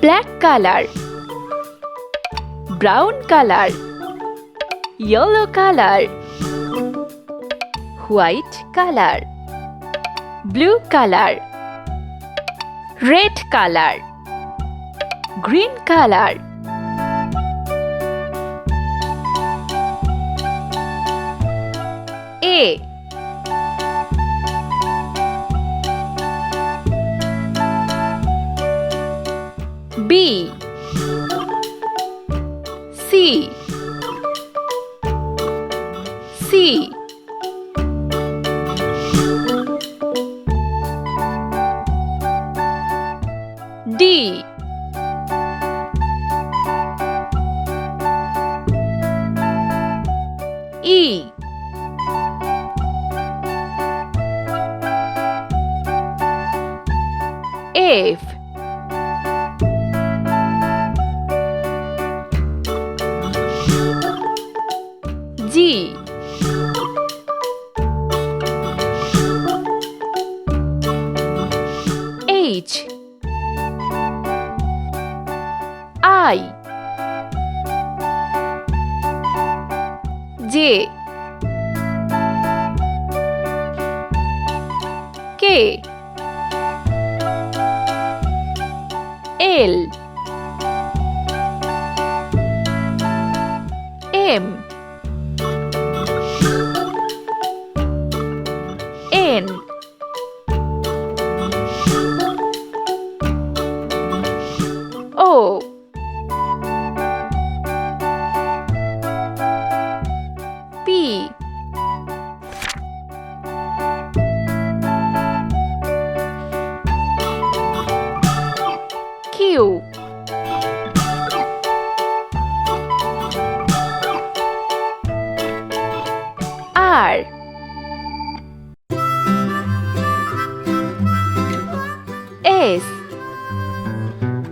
black color, brown color, yellow color, white color, blue color, red color, green color. A B C C D E F G H I J K L M N O P Q R S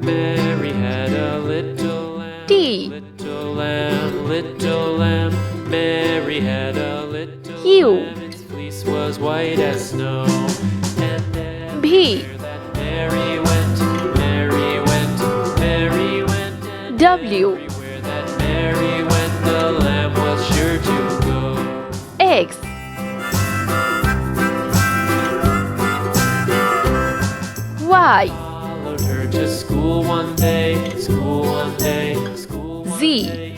Mary had a little lamb, T little lamb, little lamb. Mary had a little U lamb, its fleece was white as snow. And V everywhere that Mary went, Mary went, Mary went. And W everywhere that Mary went, the lamb was sure to go. X Y Followed her to school one day, school one day, school one Z day.